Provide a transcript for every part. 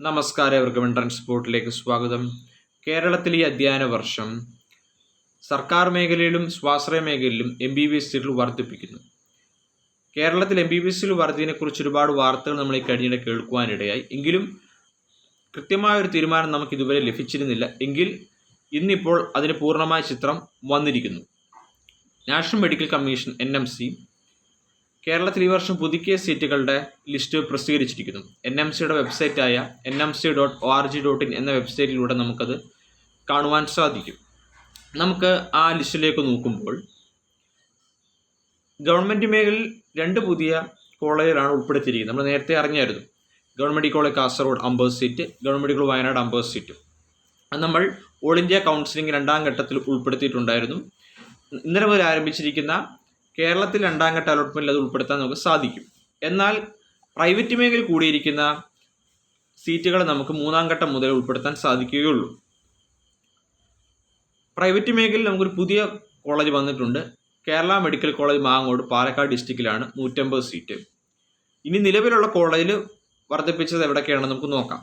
നമസ്കാരം, എവർക്കും എൻട്രൻസ് സ്പോർട്ടിലേക്ക് സ്വാഗതം. കേരളത്തിൽ ഈ അധ്യയന വർഷം സർക്കാർ മേഖലയിലും സ്വാശ്രയ മേഖലയിലും MBBS സീറ്റുകൾ വർദ്ധിപ്പിക്കുന്നു. കേരളത്തിൽ MBBS വർധനയെക്കുറിച്ച് ഒരുപാട് വാർത്തകൾ നമ്മൾ ഈ കഴിഞ്ഞിടെ കേൾക്കുവാനിടയായി. എങ്കിലും കൃത്യമായൊരു തീരുമാനം നമുക്ക് ഇതുവരെ ലഭിച്ചിരുന്നില്ല. എങ്കിൽ ഇന്നിപ്പോൾ അതിന് പൂർണ്ണമായ ചിത്രം വന്നിരിക്കുന്നു. നാഷണൽ മെഡിക്കൽ കമ്മീഷൻ NMC കേരളത്തിൽ ഈ വർഷം പുതുക്കിയ സീറ്റുകളുടെ ലിസ്റ്റ് പ്രസിദ്ധീകരിച്ചിരിക്കുന്നു. NMCയുടെ വെബ്സൈറ്റായ nmc.org.in എന്ന വെബ്സൈറ്റിലൂടെ നമുക്കത് കാണുവാൻ സാധിക്കും. നമുക്ക് ആ ലിസ്റ്റിലേക്ക് നോക്കുമ്പോൾ ഗവൺമെൻറ് മേഖലയിൽ 2 പുതിയ കോളേജുകളാണ് ഉൾപ്പെടുത്തിയിരിക്കുന്നത്. നമ്മൾ നേരത്തെ അറിഞ്ഞായിരുന്നു. Government college Kasaragod 50 seat, government college Wayanad 50 seat. അത് നമ്മൾ ഓൾ ഇന്ത്യ കൗൺസിലിംഗ് 2ാം ഘട്ടത്തിൽ ഉൾപ്പെടുത്തിയിട്ടുണ്ടായിരുന്നു. ഇന്നലെ മുതൽ ആരംഭിച്ചിരിക്കുന്ന കേരളത്തിൽ 2ാം ഘട്ട അലോട്ട്മെൻറ്റിൽ അത് ഉൾപ്പെടുത്താൻ നമുക്ക് സാധിക്കും. എന്നാൽ പ്രൈവറ്റ് മേഖലയിൽ കൂടിയിരിക്കുന്ന സീറ്റുകൾ നമുക്ക് 3ാം ഘട്ടം മുതൽ ഉൾപ്പെടുത്താൻ സാധിക്കുകയുള്ളൂ. പ്രൈവറ്റ് മേഖലയിൽ നമുക്കൊരു പുതിയ കോളേജ് വന്നിട്ടുണ്ട്. കേരള മെഡിക്കൽ കോളേജ് മാങ്ങോട്, പാലക്കാട് ഡിസ്ട്രിക്റ്റിലാണ് 150 സീറ്റ്. ഇനി നിലവിലുള്ള കോളേജിൽ വർദ്ധിപ്പിച്ചത് എവിടേക്കാണെന്ന് നമുക്ക് നോക്കാം.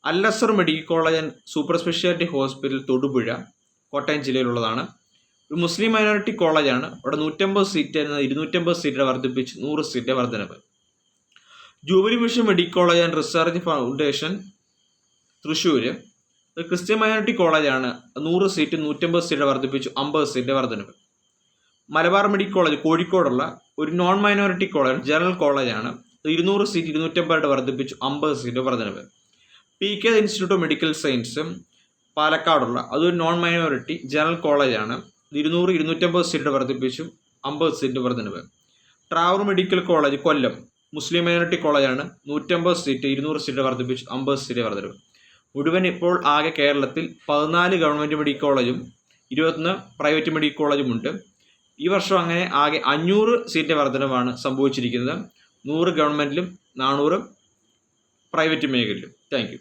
Al-Azhar medical college and super speciality hospital Thodupuzha, Kottayam ജില്ലയിലുള്ളതാണ്. ഒരു മുസ്ലിം മൈനോറിറ്റി കോളേജാണ്. അവിടെ 150 സീറ്റ് 250 സീറ്റ് വർദ്ധിപ്പിച്ച് 100 സീറ്റ് വർധനവ്. Jubilee mission medical college and research foundation Thrissur, ഒരു ക്രിസ്ത്യൻ മൈനോറിറ്റി കോളേജാണ്. 100 സീറ്റ് 150 സീറ്റ് വർദ്ധിപ്പിച്ചു 50 സീറ്റ് വർധനവ്. മലബാർ മെഡിക്കൽ കോളേജ് കോഴിക്കോടുള്ള ഒരു നോൺ മൈനോറിറ്റി കോളേജ്, ജനറൽ കോളേജാണ്. 200 സീറ്റ് 250 വർദ്ധിപ്പിച്ചു 50 സീറ്റ് വർധനവ്. PK institute of medical science പാലക്കാടുള്ള അതൊരു നോൺ മൈനോറിറ്റി ജനറൽ കോളേജാണ്. 200 250 സീറ്റ് വർദ്ധിപ്പിച്ചു 50 സീറ്റ് വർധനവ്. ട്രാവർ മെഡിക്കൽ കോളേജ് കൊല്ലം, മുസ്ലിം മൈനോറിറ്റി കോളേജാണ്. 150 സീറ്റ് 200 സീറ്റ് വർദ്ധിപ്പിച്ചു 50 സീറ്റ് വർധനവ്. മുഴുവൻ ഇപ്പോൾ ആകെ കേരളത്തിൽ 14 ഗവൺമെൻറ് മെഡിക്കൽ കോളേജും 21 പ്രൈവറ്റ് മെഡിക്കൽ കോളേജും ഉണ്ട്. ഈ വർഷം അങ്ങനെ ആകെ 500 സീറ്റ് വർധനവാണ് സംഭവിച്ചിരിക്കുന്നത്. 100 ഗവൺമെൻറ്റിലും 400 പ്രൈവറ്റ് മേഖലയിലും. Thank you.